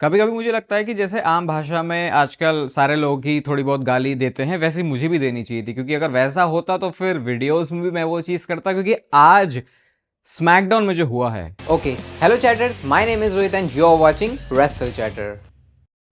कभी कभी मुझे लगता है कि जैसे आम भाषा में आजकल सारे लोग ही थोड़ी बहुत गाली देते हैं, वैसे मुझे भी देनी चाहिए थी, क्योंकि अगर वैसा होता तो फिर वीडियोस में भी मैं वो चीज़ करता, क्योंकि आज स्मैकडाउन में जो हुआ है। Okay, hello chatters, my name is Rohit and you are watching Wrestle Chatter.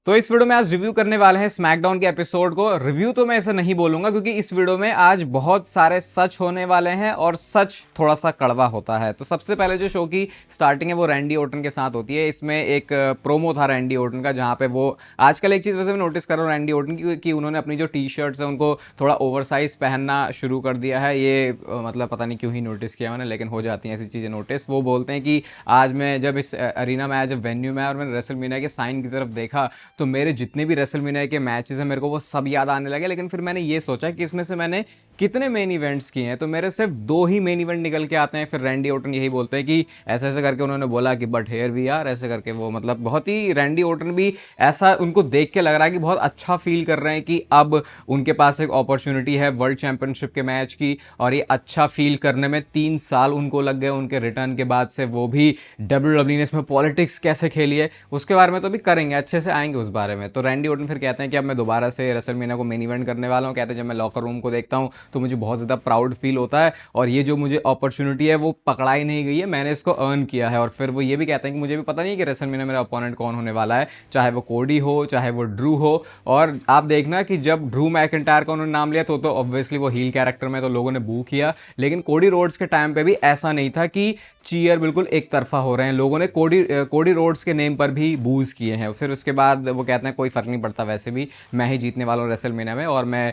तो इस वीडियो में आज रिव्यू करने वाले हैं स्मैकडाउन के एपिसोड को। रिव्यू तो मैं ऐसे नहीं बोलूंगा, क्योंकि इस वीडियो में आज बहुत सारे सच होने वाले हैं और सच थोड़ा सा कड़वा होता है। तो सबसे पहले जो शो की स्टार्टिंग है वो रैंडी ओर्टन के साथ होती है। इसमें एक प्रोमो था रैंडी ओर्टन का, जहां पे वो आजकल एक चीज़ वैसे मैं नोटिस कर रहा हूँ रैंडी ओर्टन की, कि उन्होंने अपनी जो टी शर्ट्स है उनको थोड़ा ओवरसाइज पहनना शुरू कर दिया है। ये मतलब पता नहीं क्यों ही नोटिस किया मैंने, लेकिन हो जाती हैं ऐसी चीज़ें नोटिस। वो बोलते हैं कि आज मैं जब इस अरीना में आया, जब वेन्यू में आया और मैंने रेसलमेनिया के साइन की तरफ देखा, तो मेरे जितने भी रेसलमेनिया के मैचेस हैं मेरे को वो सब याद आने लगे। लेकिन फिर मैंने ये सोचा कि इसमें से मैंने कितने मेन इवेंट्स किए हैं, तो मेरे सिर्फ 2 ही मेन इवेंट निकल के आते हैं। फिर रैंडी ओर्टन यही बोलते हैं कि ऐसे ऐसे करके उन्होंने बोला कि बट हेयर वी आर, ऐसे करके वो मतलब बहुत ही रैंडी ओर्टन भी ऐसा उनको देख के लग रहा है कि बहुत अच्छा फील कर रहे हैं कि अब उनके पास एक अपॉर्चुनिटी है वर्ल्ड चैंपियनशिप के मैच की। और ये अच्छा फील करने में 3 साल उनको लग गए उनके रिटर्न के बाद से। वो भी डब्ल्यूडब्ल्यू ने इसमें पॉलिटिक्स कैसे खेली है उसके बारे में तो भी करेंगे, अच्छे से आएंगे उस बारे में। तो रैंडी ओर्टन फिर कहते हैं कि अब मैं दोबारा से रेसलमेनिया को मेन इवेंट करने वाला हूँ। कहते हैं जब मैं लॉकर रूम को देखता हूँ तो मुझे बहुत ज़्यादा प्राउड फील होता है, और ये जो मुझे अपॉर्चुनिटी है वो पकड़ाई नहीं गई है, मैंने इसको अर्न किया है। और फिर वो ये भी कहते हैं कि मुझे भी पता नहीं है कि रेसलमेनिया मेरा अपोनेंट कौन होने वाला है, चाहे वो कोडी हो चाहे वो ड्रू हो। और आप देखना कि जब ड्रू मैकिंटायर का उन्होंने नाम लिया तो ऑब्वियसली वो हील कैरेक्टर में तो लोगों ने बू किया, लेकिन कोडी रोड्स के टाइम पे भी ऐसा नहीं था कि चीयर बिल्कुल एक तरफा हो रहे हैं। लोगों ने कोडी रोड्स के नेम पर भी बूज किए हैं। फिर उसके बाद वो कहते हैं कोई फर्क नहीं पड़ता, वैसे भी मैं ही जीतने वाला हूँ रेसलमेनिया में, और मैं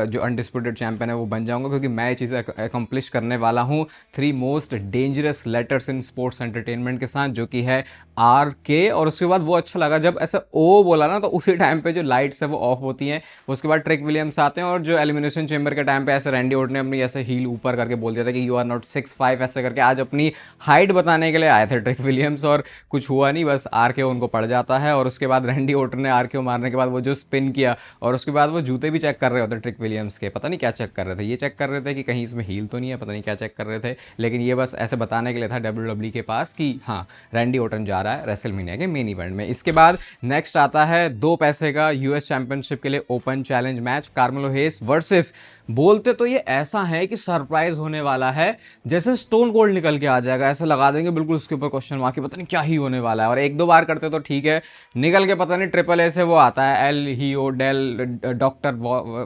जो अनडिस्प्यूटेड चैंपियन है वो बन जाऊंगा, क्योंकि मैं ये चीज़ अकम्प्लिश करने वाला हूँ 3 most dangerous letters in sports entertainment के साथ, जो कि है RK। और उसके बाद वो अच्छा लगा जब ऐसा ओ बोला ना, तो उसी टाइम पे जो लाइट्स है वो ऑफ होती हैं। उसके बाद ट्रिक विलियम्स आते हैं, और जो एलिमिनेशन चेंबर के टाइम पे ऐसे रैंडी ओर्टन ने अपनी ऐसे हील ऊपर करके बोल दिया था कि यू आर नॉट 6'5", ऐसे करके आज अपनी हाइट बताने के लिए आए थे ट्रिक विलियम्स। और कुछ हुआ नहीं, बस RK उनको पड़ जाता है। और उसके बाद रैंडी ओर्टन ने RK मारने के बाद वो जो स्पिन किया, और उसके बाद वो जूते भी चेक कर रहे होते ट्रिक विलियम्स के, पता नहीं क्या चेक कर रहे थे। ये चेक कर रहे थे कि कहीं इसमें हील तो नहीं है, पता नहीं क्या चेक कर रहे थे, लेकिन ये बस ऐसे बताने के लिए था डब्ल्यूडब्ल्यू के पास कि हाँ रैंडी ओर्टन जा रहा है रेसलमेनिया के मेन इवेंट में। इसके बाद नेक्स्ट आता है 2 पैसे का यूएस चैंपियनशिप के लिए open challenge match, Carmelo Hayes versus, बोलते तो ये ऐसा है कि सरप्राइज होने वाला है, जैसे स्टोन कोल्ड निकल के आ जाएगा, ऐसे लगा देंगे बिल्कुल उसके ऊपर क्वेश्चन मार्क, पता नहीं क्या ही होने वाला है। और 1-2 बार करते तो ठीक है, निकल के पता नहीं AAA से वो आता है एल हीओ डेल डॉक्टर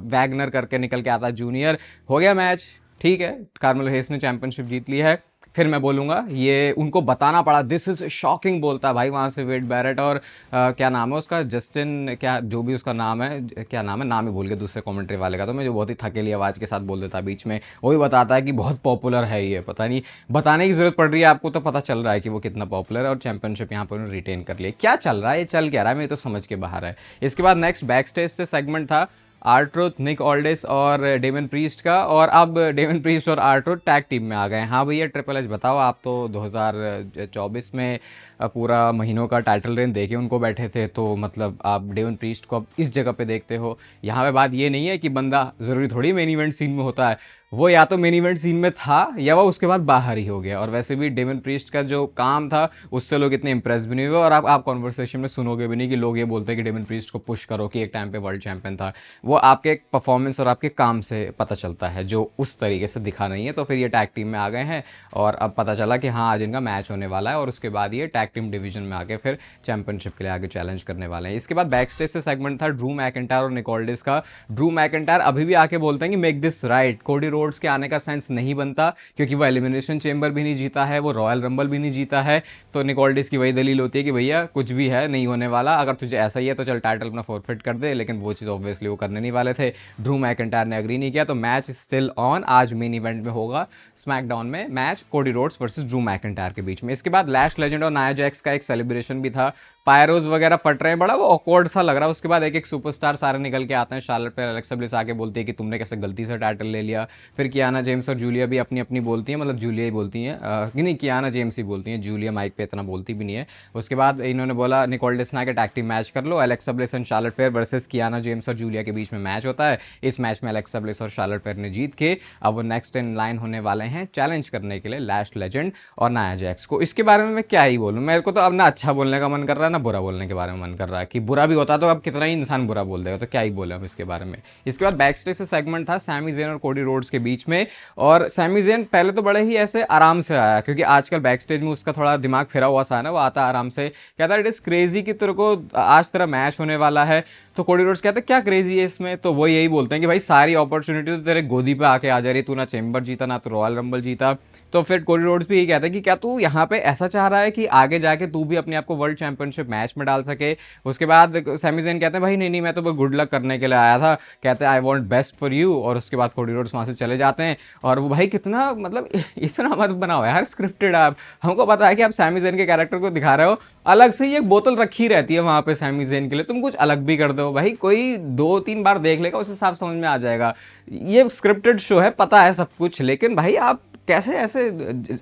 वैगनर करके निकल के आता है जूनियर। हो गया मैच, ठीक है, कार्मेलो हेस ने चैंपियनशिप जीत ली है। फिर मैं बोलूँगा ये उनको बताना पड़ा, दिस इज़ शॉकिंग बोलता है भाई वहाँ से वेड बैरेट। और क्या नाम है उसका, जस्टिन, क्या जो भी उसका नाम है, क्या नाम है, नाम ही भूल गया दूसरे कमेंट्री वाले का, तो मैं जो बहुत ही थकेली आवाज़ के साथ बोल देता बीच में, वो भी बताता है कि बहुत पॉपुलर है ये। पता नहीं बताने की ज़रूरत पड़ रही है आपको, तो पता चल रहा है कि वो कितना पॉपुलर है, और चैंपियनशिप यहाँ पर उन्होंने रिटेन कर लिया। क्या चल रहा है, ये चल क्या रहा है, मेरे तो समझ के बाहर है। इसके बाद नेक्स्ट बैक स्टेज से सेगमेंट था आर्ट्रुथ, निक ऑल्डिस और डेमन प्रीस्ट का, और अब डेमन प्रीस्ट और आर्ट्रुथ टैग टीम में आ गए। हाँ भैया ट्रिपल एच बताओ, आप तो 2024 में पूरा महीनों का टाइटल रेन देके उनको बैठे थे, तो मतलब आप डेमन प्रीस्ट को अब इस जगह पे देखते हो। यहाँ पे बात ये नहीं है कि बंदा ज़रूरी थोड़ी मेन इवेंट सीन में होता है, वो या तो मेन इवेंट सीन में था या वो उसके बाद बाहर ही हो गया। और वैसे भी डेमन प्रीस्ट का जो काम था उससे लोग इतने इंप्रेस भी नहीं हुए, और आप कॉन्वर्सेशन में सुनोगे भी नहीं कि लोग ये बोलते हैं कि डेमन प्रीस्ट को पुश करो कि एक टाइम पे वर्ल्ड चैंपियन था। वो आपके परफॉर्मेंस और आपके काम से पता चलता है, जो उस तरीके से दिखा नहीं है। तो फिर ये टैग टीम में आ गए हैं, और अब पता चला कि हाँ आज इनका मैच होने वाला है, और उसके बाद ये टैग टीम डिवीजन में आके फिर चैंपियनशिप के लिए आगे चैलेंज करने वाले हैं। इसके बाद बैक स्टेज से सेगमेंट था ड्रू मैकिंटायर और निक ऑल्डिस का। ड्रू मैकिंटायर अभी भी आके बोलते हैं कि make this right, Cody Rhodes के आने का सेंस नहीं बनता, क्योंकि वो एलिमिनेशन चेंबर भी नहीं जीता है, वो रॉयल रंबल भी नहीं जीता है। तो निक ऑल्डिस की वही दलील होती है कि भैया कुछ भी है नहीं होने वाला, अगर तुझे ऐसा ही है तो चल टाइटल अपना फॉरफिट कर दे, लेकिन वो चीज़ ऑब्वियसली वो करने नहीं वाले थे। ड्रू मैकिंटायर ने एग्री नहीं किया, तो मैच स्टिल ऑन, आज मेन इवेंट में होगा स्मैकडाउन में match Cody Rhodes versus Drew McIntyre के बीच में। इसके बाद लैश लेजेंड और नाया जैक्स का एक सेलिब्रेशन भी था, पायरोज वगैरह फट रहे हैं, बड़ा वो ऑकवर्ड सा लग रहा है। उसके बाद एक एक सुपरस्टार सारे निकल के आते हैं, शार्लेट पे एलेक्सा ब्लिस आके बोलती है कि तुमने कैसे गलती से टाइटल ले लिया। फिर कियाना जेम्स और जूलिया भी अपनी अपनी बोलती हैं, मतलब जूलिया ही बोलती हैं, नहीं कियाना जेम्स ही बोलती हैं, जूलिया माइक पे इतना बोलती भी नहीं है। उसके बाद इन्होंने बोला निक ऑल्डिस ने के टैग टीम मैच कर लो, Alexa Bliss and Charlotte Flair versus Kiana James और जूलिया के बीच में मैच होता है। इस मैच में एलेक्सा ब्लिस और शार्लेट फेयर ने जीत के अब वो नेक्स्ट इन लाइन होने वाले हैं चैलेंज करने के लिए लैश लेजेंड और नाया जैक्स को। इसके बारे में मैं क्या ही बोलूँ, मेरे को तो अब ना अच्छा बोलने का मन कर रहा है ना बुरा बोलने के बारे में मन कर रहा है कि बुरा भी होता तो अब कितना ही इंसान बुरा बोल देगा, तो क्या ही बोले हम इसके बारे में। इसके बाद बैक स्टेज से सेगमेंट था सैमी ज़ेन और कोडी रोड्स के बीच में, और सैमी ज़ेन पहले तो बड़े ही ऐसे आराम से आया, क्योंकि आजकल बैक स्टेज में उसका थोड़ा दिमाग फिरा हुआ सा है ना, वो आता आराम से, कहता है इट इज़ क्रेजी कि तेरे को आज तेरा मैच होने वाला है। तो कोडी रोड्स कहते हैं क्या क्रेजी है इसमें, तो वो यही बोलते हैं कि भाई सारी अपॉर्चुनिटी तो तेरे गोदी पे आके आ जा रही, तू ना चेंबर जीता ना तो रॉयल रंबल जीता। तो फिर कोडी रोड्स भी यही कहता है कि क्या तू यहाँ पे ऐसा चाह रहा है कि आगे जाके तू भी अपने आप को वर्ल्ड चैंपियनशिप मैच में डाल सके। उसके बाद सैमी ज़ेन कहते हैं भाई नहीं नहीं, मैं तो बस गुड लक करने के लिए आया था, कहते हैं I want best for you, और उसके बाद कोडी रोड्स वहाँ से चले जाते हैं। और वो भाई कितना मतलब इतना मत बनाओ यार स्क्रिप्टेड, आप हमको पता है कि आप सैमी ज़ेन के कैरेक्टर को दिखा रहे हो, अलग से ही एक बोतल रखी रहती है वहाँ पे सैमी ज़ेन के लिए, तुम कुछ अलग भी कर दो भाई, कोई 2-3 बार देख लेगा उसे साफ समझ में आ जाएगा। ये स्क्रिप्टेड शो है, पता है सब कुछ, लेकिन भाई आप कैसे ऐसे,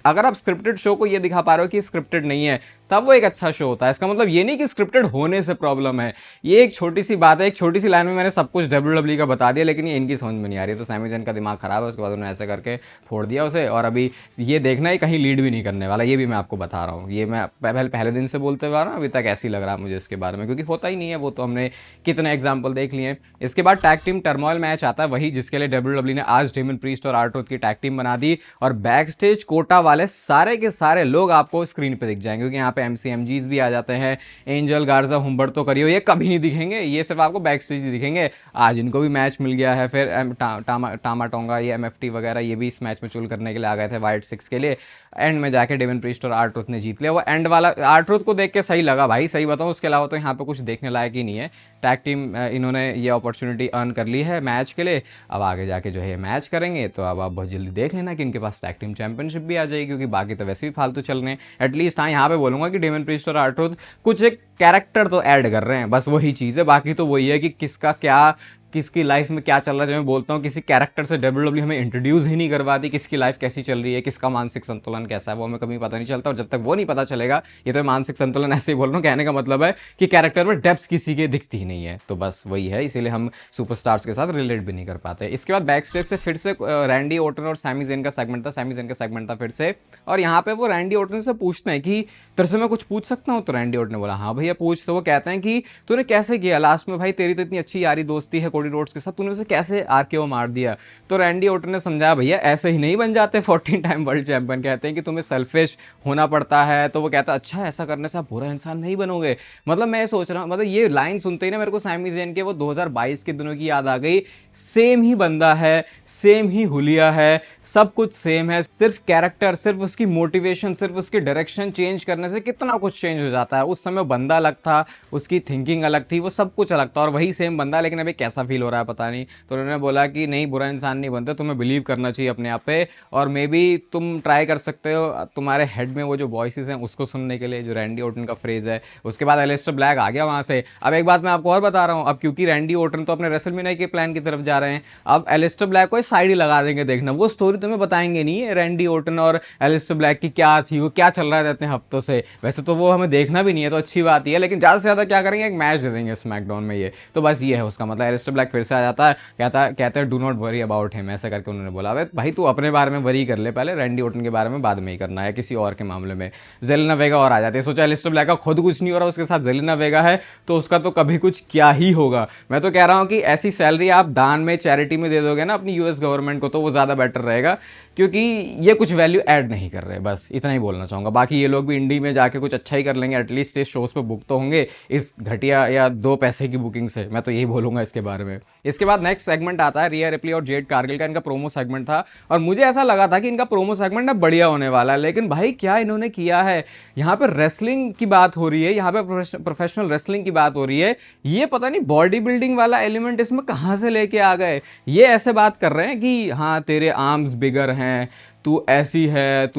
अगर आप स्क्रिप्टेड शो को ये दिखा पा रहे हो कि स्क्रिप्टेड नहीं है, तब वो एक अच्छा शो होता है। इसका मतलब ये नहीं कि स्क्रिप्टेड होने से प्रॉब्लम है। ये एक छोटी सी बात है, एक छोटी सी लाइन में मैंने सब कुछ WWE का बता दिया, लेकिन ये इनकी समझ में नहीं आ रही। तो सैमी ज़ेन का दिमाग खराब है, उसके बाद उन्होंने ऐसे करके फोड़ दिया उसे, और अभी ये देखना है कहीं लीड भी नहीं करने वाला, ये भी मैं आपको बता रहा हूँ। ये मैं पहले दिन से बोलते हुआ ना, अभी तक ऐसे ही लग रहा है मुझे इसके बारे में, क्योंकि होता ही नहीं है, वो तो हमने कितने एग्जाम्पल देख लिए हैं। इसके बाद टैग टीम टर्मोइल मैच आता है, वही जिसके लिए WWE ने आज डेमन प्रीस्ट और आर-ट्रूथ की टैग टीम बना दी, और बैक स्टेज कोटा वाले सारे के सारे लोग आपको स्क्रीन पे दिख जाएंगे, क्योंकि यहाँ पे MCMGs भी आ जाते हैं। एंजल, गार्जा, हुम्बर्टो करियो ये कभी नहीं दिखेंगे, ये सिर्फ आपको बैक स्टेज ही दिखेंगे। आज इनको भी मैच मिल गया है, फिर टामा टोंगा, ये MFT वगैरह ये भी इस मैच में चुल करने के लिए आ गए थे वाइट 6 के लिए। एंड में जाके डेमन प्रीस्ट और आर-ट्रूथ ने जीत लिया। वो एंड वाला आर-ट्रूथ को देख के सही लगा भाई, सही बताऊँ, उसके अलावा तो यहाँ पे कुछ देखने लायक ही नहीं है। टैग टीम इन्होंने ये अपॉर्चुनिटी अर्न कर ली है मैच के लिए, अब आगे जाके जो है मैच करेंगे, तो अब आप बहुत जल्दी देख लेना कि इनके पास टैग टीम चैंपियनशिप भी आ जाएगी, क्योंकि बाकी तो वैसे भी फालतू चल रहे हैं। एटलीस्ट हाँ यहाँ पे बोलूंगा कि डेमन प्रीस्ट और आर-ट्रूथ कुछ एक कैरेक्टर तो ऐड कर रहे हैं, बस वही चीज़ है, बाकी तो वही है कि किसका क्या, किसकी लाइफ में क्या चल रहा है। जो मैं बोलता हूँ किसी कैरेक्टर से WWE हमें इंट्रोड्यूस ही नहीं करवाती, किसकी लाइफ कैसी चल रही है, किसका मानसिक संतुलन कैसा है, वो हमें कभी पता नहीं चलता। और जब तक वो नहीं पता चलेगा, ये तो मानसिक संतुलन ऐसे ही बोल रहा हूँ, कहने का मतलब है कि कैरेक्टर में डेप्थ किसी के दिखती ही नहीं है, तो बस वही है, इसीलिए हम सुपरस्टार्स के साथ रिलेट भी नहीं कर पाते। इसके बाद बैक स्टेज से फिर से रैंडी ओर्टन और सैमी ज़ेन का सेगमेंट था, सैमी ज़ेन का सेगमेंट था फिर से, और यहाँ पे वो रैंडी ओर्टन से पूछते हैं कि तेरे से मैं कुछ पूछ सकता हूँ, तो रैंडी ओर्टन ने बोला हाँ भैया पूछ। तो वो कहते हैं कि तूने कैसे किया लास्ट में, भाई तेरी तो इतनी अच्छी यारी दोस्ती है कोडी रोड्स के साथ, तूने उसे कैसे आरकेओ मार दिया। तो रैंडी ओर्टन ने समझाया भैया ऐसे ही नहीं बन जाते 14 टाइम वर्ल्ड चैंपियन, कहते हैं कि तुम्हें सेल्फिश होना पड़ता है। तो वो कहता है अच्छा ऐसा करने से आप बुरा इंसान नहीं बनोगे। मतलब मैं सोच रहा हूँ, मतलब ये लाइन सुनते ही ना मेरे को सैमी ज़ेन के वो 2022 के दिनों की याद आ गई। सेम ही बंदा है, सेम ही हुलिया है, सब कुछ सेम है, सिर्फ कैरेक्टर, सिर्फ उसकी मोटिवेशन, सिर्फ उसकी डायरेक्शन चेंज करने से कितना कुछ चेंज हो जाता है। उस समय बंदा अलग था, उसकी थिंकिंग अलग थी, वो सब कुछ अलग था, और वही सेम बंदा, लेकिन अभी कैसा फील हो रहा है पता नहीं। तो उन्होंने बोला कि नहीं बुरा इंसान नहीं बनते, तुम्हें बिलीव करना चाहिए अपने आप पे, और मे बी तुम ट्राई कर सकते हो तुम्हारे हेड में वो जो वॉइसेस हैं उसको सुनने के लिए, जो रैंडी ओर्टन का फ्रेज है। उसके बाद एलिस्टर ब्लैक आ गया वहाँ से। अब एक बात मैं आपको और बता रहा हूँ, अब क्योंकि रैंडी ओर्टन तो अपने रेसलमेनिया के प्लान की तरफ जा रहे हैं, अब एलिस्टर ब्लैक को साइड ही लगा देंगे, देखना वो स्टोरी तुम्हें बताएंगे नहीं है रैंडी ओर्टन और एलिस्टर ब्लैक की क्या थी, वो क्या चल रहा है इतने हफ्तों से। वैसे तो वो हमें देखना भी नहीं है, तो अच्छी बात ही है, लेकिन ज़्यादा से ज़्यादा क्या करेंगे, एक मैच दे देंगे स्मैकडाउन में। ये तो बस ये है उसका मतलब। एलिस्टर ब्लैक फिर से आ जाता है, कहते हैं do not worry about him, ऐसा करके उन्होंने बोला भाई तू अपने बारे में वरी कर ले पहले, रैंडी ओर्टन के बारे में बाद में ही करना है, किसी और के मामले में। जेलेना वेगा और आ जाती है। सोचा एलिस्टर ब्लैक का खुद कुछ नहीं हो रहा, उसके साथ जेलेना वेगा है, तो उसका तो कभी कुछ क्या ही होगा। मैं तो कह रहा हूँ कि ऐसी सैलरी आप दान में, चैरिटी में दे दोगे ना अपनी US गवर्नमेंट को, तो वो ज़्यादा बेटर रहेगा, क्योंकि ये कुछ वैल्यू ऐड नहीं कर रहे। बस इतना ही बोलना चाहूँगा। बाकी ये लोग भी इंडी में जाके कुछ अच्छा ही कर लेंगे, एटलीस्ट इस शोज़ पे बुक तो होंगे इस घटिया या 2 पैसे की बुकिंग से, मैं तो यही बोलूँगा इसके बारे में। इसके बाद नेक्स्ट सेगमेंट आता है रिया रिप्ली और जेड कारगिल का, इनका प्रोमो सेगमेंट था, और मुझे ऐसा लगा था कि इनका प्रोमो सेगमेंट ना बढ़िया होने वाला है, लेकिन भाई क्या इन्होंने किया है। यहाँ पे रेसलिंग की बात हो रही है, यहाँ पे प्रोफेशनल रेसलिंग की बात हो रही है, ये पता नहीं बॉडी बिल्डिंग वाला एलिमेंट इसमें कहाँ से लेके आ गए। ये ऐसे बात कर रहे हैं कि हाँ तेरे आर्म्स बिगर हैं, तू ऐसी है,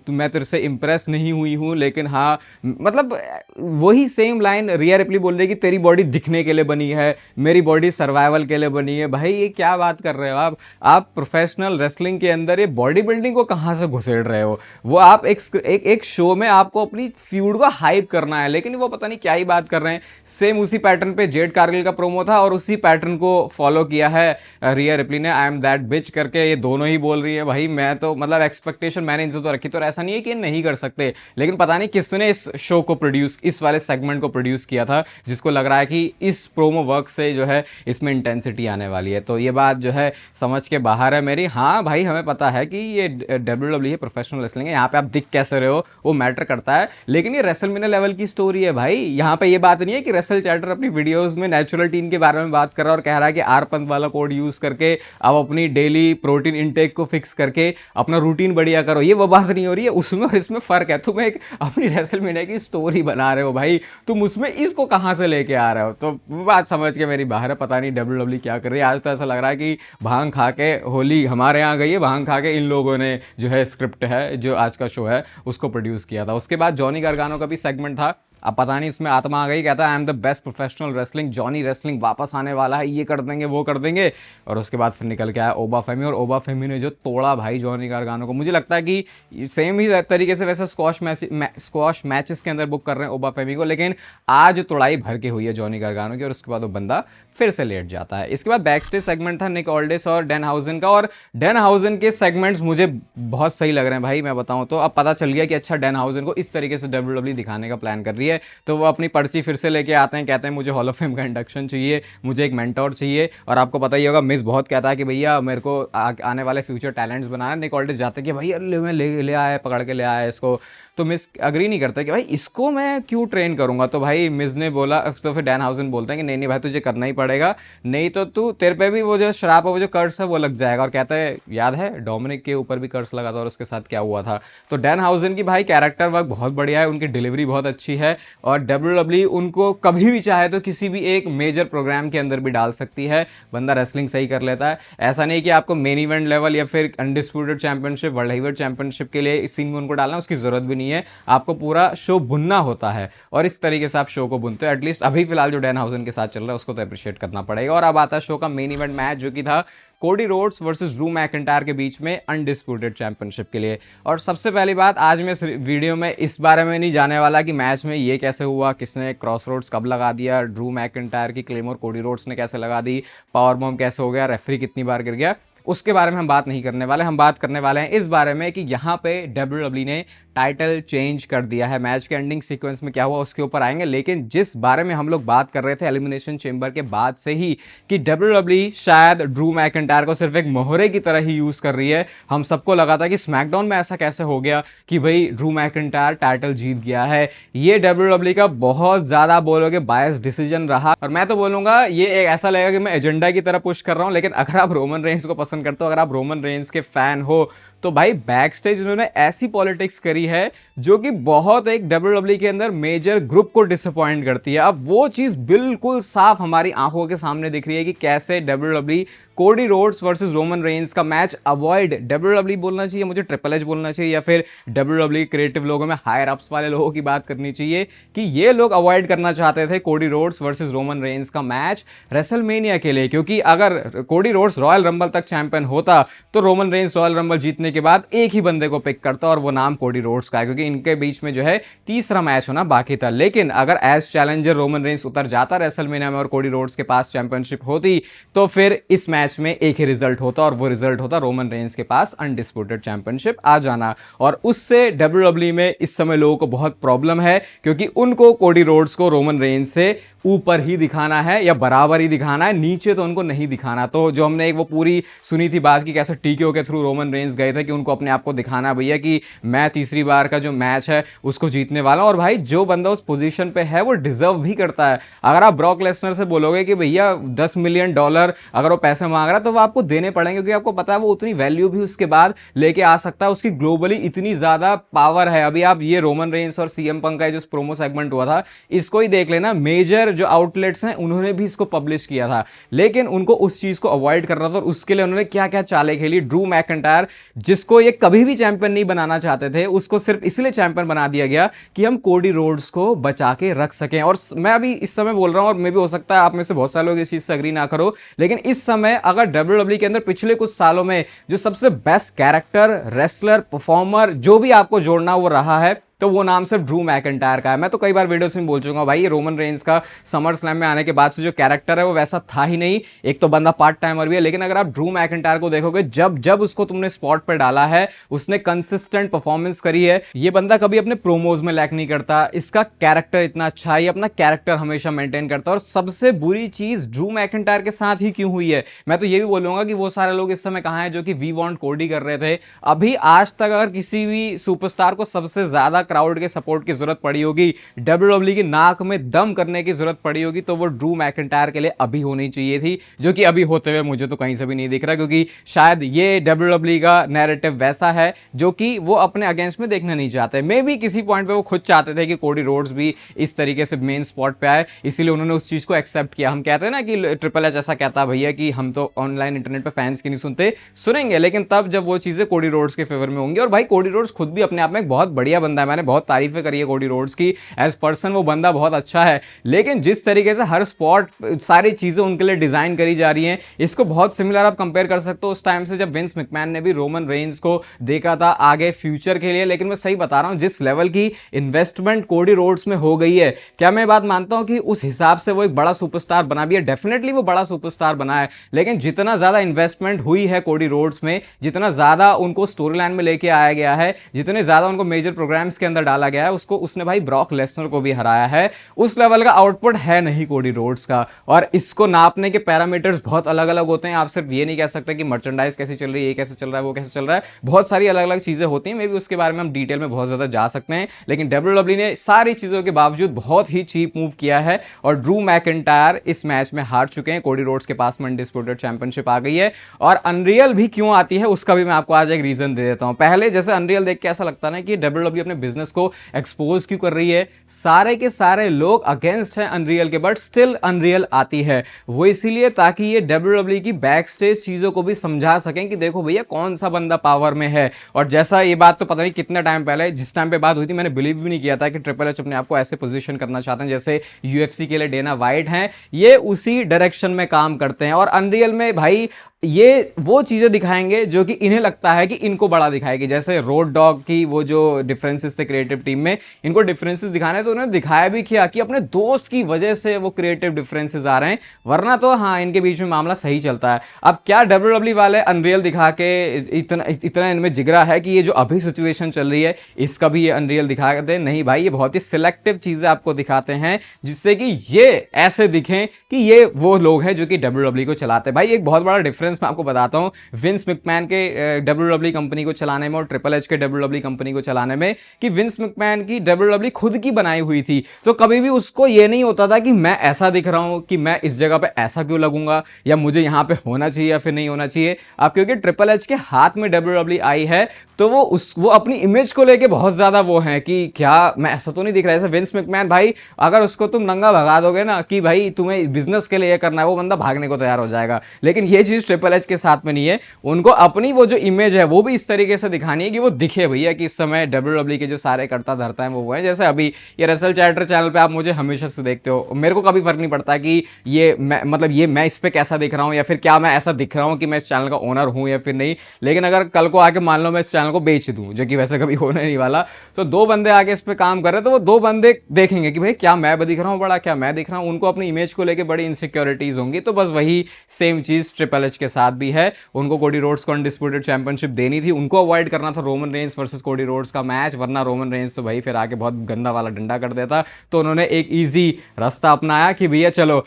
मैं तेरे से इम्प्रेस नहीं हुई हूँ, लेकिन हाँ मतलब वही सेम लाइन रिया रिप्ली बोल रही है कि तेरी बॉडी दिखने के लिए बनी है, मेरी बॉडी सर्वाइवल के लिए बनी है। भाई ये क्या बात कर रहे हो आप प्रोफेशनल रेसलिंग के अंदर ये बॉडी बिल्डिंग को कहाँ से घुसेड़ रहे हो। वो आप एक शो में आपको अपनी फ्यूड को हाइप करना है, लेकिन वो पता नहीं क्या ही बात कर रहे हैं। सेम उसी पैटर्न पे जेड कारगिल का प्रोमो था, और उसी पैटर्न को फॉलो किया है रिया रिप्ली ने, आई एम दैट बिच करके ये दोनों ही बोल रही है। भाई मैं तो मतलब एक्सपेक्टेशन मैंने इनसे तो रखी, तो ऐसा नहीं है कि ये नहीं कर सकते, लेकिन पता नहीं किसने इस शो को प्रोड्यूस, इस वाले सेगमेंट को प्रोड्यूस किया था, जिसको लग रहा है कि इस प्रोमो वर्क से जो है इसमें इंटेंसिटी आने वाली है। तो ये बात जो है समझ के बाहर है मेरी। हाँ भाई, हमें पता है कि ये WWE है, प्रोफेशनल रेसलिंग है, यहाँ पे आप दिख कैसे रहे हो वो मैटर करता है, लेकिन ये रेसलमेनिया लेवल की स्टोरी है भाई। यहाँ पे ये बात नहीं है कि रेसल चैटर अपनी वीडियोस में नेचुरल टीन के बारे में बात कर रहा है और कह रहा है कि आर पंत वाला कोड यूज करके अब अपनी डेली प्रोटीन इनटेक को फिक्स करके अपना रूटीन बढ़िया करो। ये वो बात नहीं हो रही है, उसमें और इसमें फर्क है। तुम एक अपनी रेसलमेनिया की स्टोरी बना रहे हो भाई, तुम उसमें इसको कहां से लेके आ रहे हो, तो वो बात समझ के मेरी बाहर है। पता नहीं WWE क्या कर रही है। आज तो ऐसा लग रहा है कि भांग खा के होली हमारे यहाँ गई है, भांग खा के इन लोगों ने जो है स्क्रिप्ट है जो आज का शो है उसको प्रोड्यूस किया था। उसके बाद जॉनी गार्गानो का भी सेगमेंट था। अब पता नहीं इसमें आत्मा आ गई, कहता है I am the best professional wrestling, Johnny wrestling वापस आने वाला है, ये कर देंगे वो कर देंगे। और उसके बाद फिर निकल के आया ओबा फेमी, और ओबा फेमी ने जो तोड़ा भाई जॉनी गार्गानो को। मुझे लगता है कि सेम ही तरीके से वैसे स्क्वॉश मैचेस के अंदर बुक कर रहे हैं ओबा फेमी को, लेकिन आज तोड़ाई भर के हुई है जॉनी गार्गानो की, और उसके बाद वो बंदा फिर से लेट जाता है। इसके बाद बैक स्टेज सेगमेंट था निक ऑल्डिस और डैनहाउजन का, और डैनहाउजन के सेगमेंट्स मुझे बहुत सही लग रहे हैं भाई। मैं बताऊं तो अब पता चल गया कि अच्छा डैनहाउजन को इस तरीके से WWE दिखाने का प्लान कर रही है। तो वो अपनी पर्ची फिर से लेके आते हैं, कहते हैं मुझे हॉल ऑफ फेम का इंडक्शन चाहिए, मुझे एक मेंटोर चाहिए। और आपको पता ही होगा मिस बहुत कहता है कि भैया मेरे को आने वाले फ्यूचर टैलेंट्स बनाना। निक ऑल्डिस जाते हैं कि भैया मैं ले आया, पकड़ के ले आया इसको। तो मिस अग्री नहीं करता कि भाई इसको मैं क्यों ट्रेन करूंगा। तो भाई मिस ने बोला, तो फिर डैनहाउजन बोलते हैं कि नहीं नहीं भाई तुझे करना ही पड़ेगा, नहीं तो तू तेरे पे भी वो जो श्राप है, वो जो कर्स है वो लग जाएगा। और कहता है याद है डोमिनिक के ऊपर भी कर्स लगा था और उसके साथ क्या हुआ था। तो डैनहाउजन की भाई कैरेक्टर वर्क बहुत बढ़िया है, उनकी डिलीवरी बहुत अच्छी है, और WWE उनको कभी भी चाहे तो किसी भी एक मेजर प्रोग्राम के अंदर भी डाल सकती है। बंदा रेसलिंग सही कर लेता है। ऐसा नहीं कि आपको मेन इवेंट लेवल या फिर undisputed championship, world heavyweight championship के लिए इस सीन में उनको डालना, उसकी जरूरत भी नहीं है। आपको पूरा शो बुनना होता है, और इस तरीके से आप शो को बुनते हो। एटलीस्ट अभी फिलहाल जो डैनहाउजन के साथ चल रहा है उसको तो अप्रिशिएट करना पड़ेगा। और अब आता है शो का मेन इवेंट मैच, जो कि था Cody Rhodes versus Drew McIntyre के बीच में अनडिस्प्यूटेड चैंपियनशिप के लिए। और सबसे पहली बात, आज मैं इस वीडियो में इस बारे में नहीं जाने वाला कि मैच में ये कैसे हुआ, किसने क्रॉस रोड्स कब लगा दिया, ड्रू मैकिंटायर की क्लेमोर कोडी रोड्स ने कैसे लगा दी, पावर बॉम्ब कैसे हो गया, रेफरी कितनी बार गिर गया, उसके बारे में हम बात नहीं करने वाले। हम बात करने वाले हैं इस बारे में कि यहाँ पे WWE ने टाइटल चेंज कर दिया है। मैच के एंडिंग सीक्वेंस में क्या हुआ उसके ऊपर आएंगे, लेकिन जिस बारे में हम लोग बात कर रहे थे एलिमिनेशन चेंबर के बाद से ही कि WWE शायद ड्रू मैकिंटायर को सिर्फ एक मोहरे की तरह ही यूज कर रही है। हम सबको लगा था कि स्मैकडाउन में ऐसा कैसे हो गया कि भाई ड्रू मैकिंटायर टाइटल जीत गया है। ये WWE का बहुत ज्यादा बोलोगे बायस डिसीजन रहा, और मैं तो बोलूंगा ये ऐसा लगेगा कि मैं एजेंडा की तरह पुश कर रहा हूं। लेकिन अगर आप रोमन रेंस को पसंद करते हो, अगर आप रोमन रेंस के फैन हो, तो भाई बैक स्टेज उन्होंने ऐसी पॉलिटिक्स करी है जो कि बहुत एक WWE के अंदर मेजर ग्रुप को डिसअपॉइंट करती है। अब वो चीज बिल्कुल साफ हमारी आंखों के सामने दिख रही है कि कैसे WWE Cody Rhodes versus Roman Reigns का मैच अवॉइड, WWE बोलना चाहिए मुझे, ट्रिपल एच बोलना चाहिए, या फिर WWE क्रिएटिव लोगों में हायर अप्स वाले लोगों की बात करनी चाहिए कि ये लोग अवॉइड करना चाहते थे Cody Rhodes versus Roman Reigns का मैच रेसलमेनिया के लिए। क्योंकि अगर कोडी रोड्स रॉयल रंबल तक चैंपियन होता तो रोमन रेंस रॉयल रंबल जीतने के बाद एक ही बंदे को पिक करता, और वो नाम कोडी रोड्स का है, क्योंकि इनके बीच में जो है तीसरा मैच होना बाकी था। लेकिन अगर एज चैलेंजर रोमन रेंस उतर जाता रेसलमेनिया में और कोडी रोड्स के पास चैंपियनशिप होती, तो फिर इस मैच में एक ही रिजल्ट होता, और वो रिजल्ट होता रोमन रेंस के पास अनडिस्प्यूटेड चैंपियनशिप आ जाना। और उससे WWE में इस समय लोगों को बहुत प्रॉब्लम है, क्योंकि उनको कोडी रोड्स को रोमन रेंस से ऊपर ही दिखाना है या बराबर ही दिखाना है, नीचे तो उनको नहीं दिखाना। तो जो हमने एक वो पूरी सुनी थी बात की कैसे TKO के थ्रू रोमन रेंस गए थे कि उनको अपने आप को दिखाना है भैया कि मैं तीसरी बार का जो मैच है उसको जीतने वाला हूं। और भाई जो बंदा उस पोजीशन पे है वो डिजर्व भी करता है। अगर आप ब्रॉक लेसनर से बोलोगे कि भैया $10 मिलियन अगर वो पैसे मांग रहा है तो वो आपको देने पड़ेंगे, क्योंकि आपको पता है वो उतनी वैल्यू भी उसके बाद लेके आ सकता है, उसकी ग्लोबली इतनी ज्यादा पावर है। अभी आप ये रोमन रेंस और CM पंक का जो प्रोमो सेगमेंट हुआ था इसको ही देख लेना, मेजर जो आउटलेट्स हैं उन्होंने भी इसको पब्लिश किया था, लेकिन उनको उस चीज को अवॉइड करना था। और उसके लिए उन्होंने क्या क्या चालें खेली। ड्रू मैकिंटायर जिसको ये कभी भी चैंपियन नहीं बनाना चाहते थे, उसको सिर्फ इसलिए चैंपियन बना दिया गया कि हम कोडी रोड्स को बचा के रख सकें। और मैं अभी इस समय बोल रहा हूं, और मे भी हो सकता है आप में से बहुत सारे लोग इस चीज से अग्री ना करो, लेकिन इस समय अगर WWE के अंदर पिछले कुछ सालों में जो सबसे बेस्ट कैरेक्टर, रेसलर, परफॉर्मर जो भी आपको जोड़ना वो रहा है, तो तो वो नाम सिर्फ ड्रू मैकिंटायर का है। मैं तो कई बार वीडियोस में बोल चुका हूं भाई, ये रोमन रेंज का समर स्लैम में आने के बाद से जो कैरेक्टर है वो वैसा था ही नहीं। एक तो बंदा पार्ट टाइमर भी है, लेकिन अगर आप ड्रू मैकिंटायर को देखोगे, जब जब उसको तुमने स्पॉट पर डाला है उसने कंसिस्टेंट परफॉर्मेंस करी है। ये बंदा कभी अपने प्रोमोज में लैक नहीं करता, इसका कैरेक्टर इतना अच्छा है, ये अपना कैरेक्टर हमेशा मेंटेन करता है। और सबसे बुरी चीज ड्रू मैकिंटायर के साथ ही क्यों हुई है, मैं तो ये भी बोलूंगा कि वो सारे लोग इस समय कहां हैं जो कि वी वांट कोडी कर रहे थे। अभी आज तक अगर किसी भी सुपरस्टार को सबसे ज्यादा क्राउड के सपोर्ट की जरूरत पड़ी होगी, डब्ल्यूडब्ल्यू की नाक में दम करने की जरूरत पड़ी होगी, तो वो ड्रू मैकिंटायर के लिए अभी होनी चाहिए थी, जो कि अभी होते हुए मुझे तो कहीं से भी नहीं दिख रहा। क्योंकि शायद ये डब्ल्यूडब्ल्यू का नैरेटिव वैसा है जो कि वो अपने अगेंस्ट में देखना नहीं चाहते। मे भी किसी पॉइंट पे वो खुद चाहते थे कि कोडी रोड्स भी इस तरीके से मेन स्पॉट पे आए, इसीलिए उन्होंने उस चीज को एक्सेप्ट किया। हम कहते हैं ना कि ट्रिपल एच ऐसा कहता है भैया कि हम तो ऑनलाइन इंटरनेट पे फैंस की नहीं सुनते, सुनेंगे लेकिन तब जब वो चीजें कोडी रोड्स के फेवर में होंगी। और भाई कोडी रोड्स खुद भी अपने आप में एक बहुत बढ़िया बंदा है, मैंने बहुत तारीफें करी है कोडी रोड्स की, एज पर्सन वो बंदा बहुत अच्छा है। लेकिन जिस तरीके से हर स्पॉट सारी चीजें उनके लिए डिजाइन करी जा रही हैं, इसको बहुत सिमिलर आप कंपेयर कर सकते हो उस टाइम से जब विंस मैकमैन ने भी रोमन रेंज को देखा था आगे फ्यूचर के लिए। लेकिन मैं सही बता रहा हूं, जिस लेवल की इन्वेस्टमेंट कोडी रोड्स में हो गई है, क्या मैं बात मानता हूं कि उस हिसाब से वो एक बड़ा सुपरस्टार बना भी है, डेफिनेटली वो बड़ा सुपरस्टार बना है। लेकिन जितना ज्यादा इन्वेस्टमेंट हुई है कोडी रोड्स में, जितना ज्यादा उनको स्टोरी लाइन में लेके आया गया है, जितने ज्यादा उनको मेजर प्रोग्राम्स के अंदर डाला गया है, उसको उसने भाई ब्रॉक लेसनर को भी हराया है। उस लेवल का आउटपुट है नहीं कोडी रोड्स का। और इसको नापने के पैरामीटर्स बहुत अलग अलग होते हैं। आप सिर्फ ये नहीं कह सकते कि मर्चेंडाइज कैसी चल रही है, ये कैसे चल रहा है, वो कैसे चल रहा है, बहुत सारी अलग अलग चीजें होती हैं। मे भी उसके बारे में हम डिटेल में बहुत ज्यादा जा सकते हैं। लेकिन डब्ल्यूडब्ल्यू ने सारी चीजों के बावजूद बहुत ही चीप मूव किया है और ड्रू मैकिंटायर इस मैच में हार चुके हैं। कोडी रोड्स के पास में अनडिस्प्यूटेड चैंपियनशिप आ गई है। और अनरियल भी क्यों आती है उसका भी मैं आपको आज एक रीजन दे देता हूं। पहले जैसे अनरियल देख के ऐसा लगता है कि डब्ल्यूडब्ल्यू अपने बिजनेस को एक्सपोज क्यों कर रही है, सारे के सारे लोग अगेंस्ट हैं अनरियल के, बट स्टिल अनरियल आती है। वो इसीलिए ताकि ये डब्ल्यूडब्ल्यू की बैक स्टेज चीजों को भी समझा सकें कि देखो भैया कौन सा बंदा पावर में है। और जैसा ये बात तो पता नहीं कितना टाइम पहले जिस टाइम पे बात हुई थी, मैंने बिलीव भी नहीं किया था कि ट्रिपल एच अपने आप को ऐसे पोजीशन करना चाहते हैं जैसे यूएफसी के लिए डेना वाइट हैं। ये उसी डायरेक्शन में काम करते हैं। और अनरियल में भाई ये वो चीजें दिखाएंगे जो कि इन्हें लगता है कि इनको बड़ा दिखाएगी। जैसे रोड डॉग की वो जो डिफरेंसेस थे क्रिएटिव टीम में, इनको डिफरेंसेस दिखाने तो उन्होंने दिखाया भी किया कि अपने दोस्त की वजह से वो क्रिएटिव डिफरेंसेस आ रहे हैं, वरना तो हाँ इनके बीच में मामला सही चलता है। अब क्या डब्ल्यूडब्ल्यू वाले अनरियल दिखा के इतना इनमें जिगरा है कि ये जो अभी सिचुएशन चल रही है इसका भी ये अनरियल दिखा दे? नहीं भाई, ये बहुत ही सिलेक्टिव चीजें आपको दिखाते हैं जिससे कि ये ऐसे दिखें कि ये वो लोग हैं जो कि डब्ल्यूडब्ल्यू को चलाते हैं। भाई एक बहुत बड़ा डिफरेंस मैं आपको बताता हूं विंस मैकमैन के डब्ल्यूडब्ल्यू कंपनी को चलाने में और ट्रिपल एच के डब्ल्यूडब्ल्यू कंपनी को चलाने में, कि विंस मैकमैन की डब्ल्यूडब्ल्यू खुद की बनाई हुई थी, तो कभी भी उसको ये नहीं होता था कि मैं ऐसा दिख रहा हूं कि मैं इस जगह पे ऐसा क्यों लगूंगा या मुझे यहां पे होना चाहिए या फिर नहीं होना चाहिए। अब क्योंकि ट्रिपल एच के हाथ में डब्ल्यूडब्ल्यू आई है तो वो अपनी इमेज को लेके बहुत ज्यादा वो है कि क्या मैं ऐसा तो नहीं दिख रहा है। विंस मैकमैन भाई अगर उसको तुम नंगा भगा दोगे ना कि भाई तुम्हें बिजनेस के लिए ये करना है, वो बंदा भागने को तैयार हो जाएगा। लेकिन ये चीज ट्रिपल एच के साथ में नहीं है। उनको अपनी वो जो इमेज है वो भी इस तरीके से दिखानी है कि वो दिखे भैया कि इस समय डब्ल्यूडब्ल्यू के जो सारे करता धरता है वो है। जैसे अभी ये रसल चैटर चैनल पे आप मुझे हमेशा से देखते हो, मेरे को कभी फर्क नहीं पड़ता कि ये मैं इस पे कैसा दिख रहा हूं या फिर क्या मैं ऐसा दिख रहा हूं कि मैं इस चैनल का ओनर हूं या फिर नहीं। लेकिन अगर कल को आके मान लो मैं इस चैनल को बेच दूं, जो कि वैसे कभी होने नहीं वाला, तो दो बंदे आगे इस पे काम कर रहे हैं तो वो दो बंदे देखेंगे कि भाई क्या मैं दिख रहा हूं बड़ा, क्या मैं दिख रहा हूं। उनको अपनी इमेज को लेकर बड़ी इनसिक्योरिटीज होंगी। तो बस वही सेम चीज ट्रिपल एच के साथ भी है। उनको कोडी रोड्स को अनडिस्प्यूटेड चैंपियनशिप देनी थी, उनको अवॉइड करना था Roman Reigns versus Cody Rhodes का मैच, वरना रोमन रेंज तो भाई फिर आके बहुत गंदा वाला डंडा कर देता। तो उन्होंने एक इजी रास्ता अपनाया कि भैया चलो,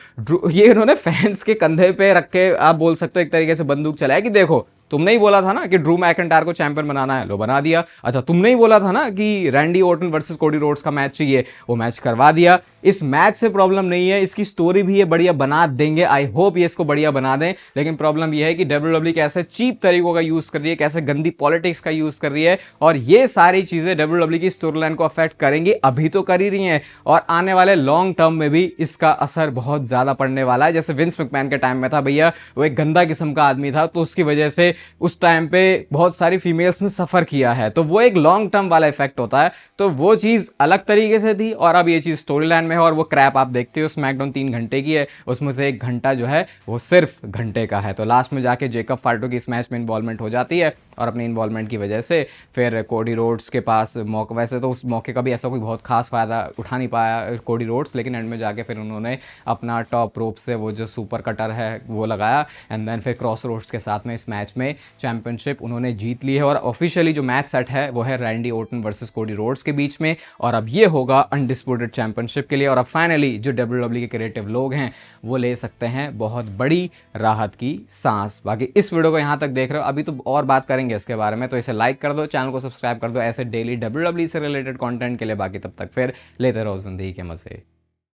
ये उन्होंने फैंस के कंधे पे रख के आप बोल सकते हो एक तरीके से बंदूक चलाया कि देखो तुमने ही बोला था ना कि ड्रू मैकिंटायर को चैंपियन बनाना है, लो बना दिया। अच्छा तुमने ही बोला था ना कि Randy Orton versus Cody Rhodes का मैच चाहिए, वो मैच करवा दिया। इस मैच से प्रॉब्लम नहीं है, इसकी स्टोरी भी ये बढ़िया बना देंगे, आई होप ये इसको बढ़िया बना दें। लेकिन प्रॉब्लम ये है कि डब्ल्यूडब्ल्यू कैसे चीप तरीकों का यूज कर रही है, कैसे गंदी पॉलिटिक्स का यूज कर रही है, और ये सारी चीजें डब्ल्यूडब्ल्यू की स्टोरी लाइन को अफेक्ट करेंगी। अभी तो कर ही रही हैं और आने वाले लॉन्ग टर्म में भी इसका असर बहुत ज्यादा पड़ने वाला है। जैसे विंस मैकमैन के टाइम में था भैया, वो एक गंदा किस्म का आदमी था तो उसकी वजह से उस टाइम पे बहुत सारी फीमेल्स ने सफ़र किया है, तो वो एक लॉन्ग टर्म वाला इफेक्ट होता है। तो वो चीज़ अलग तरीके से थी और अब ये चीज़ स्टोरी लाइन में है। और वो क्रैप आप देखते हो, स्मैकडाउन 3 घंटे की है, उसमें से 1 घंटा जो है वो सिर्फ घंटे का है। तो लास्ट में जाके जेकब फाल्टो की इस मैच में इन्वॉल्वमेंट हो जाती है और अपनी इन्वॉल्वमेंट की वजह से फिर कोडी रोड्स के पास मौका, वैसे तो उस मौके का भी ऐसा कोई बहुत खास फ़ायदा उठा नहीं पाया कोडी रोड्स, लेकिन एंड में जाके फिर उन्होंने अपना टॉप रोप से वो जो सुपर कटर है वो लगाया एंड देन फिर क्रॉस रोड्स के साथ में इस मैच में चैंपियनशिप उन्होंने जीत ली है। और ऑफिशियली जो मैच सेट है वो है Randy Orton versus Cody Rhodes के बीच में, और अब ये होगा अनडिस्प्यूटेड चैंपियनशिप के लिए। और अब फाइनली जो WWE के क्रिएटिव लोग हैं वो ले सकते हैं बहुत बड़ी राहत की सांस। बाकी इस वीडियो को यहाँ तक देख रहे हो, अभी तो और बात करेंगे इसके बारे में, तो इसे लाइक कर दो, चैनल को सब्सक्राइब कर दो ऐसे डेली WWE से रिलेटेड कंटेंट के लिए। बाकी तब तक फिर लेते रहो जिंदगी के मजे।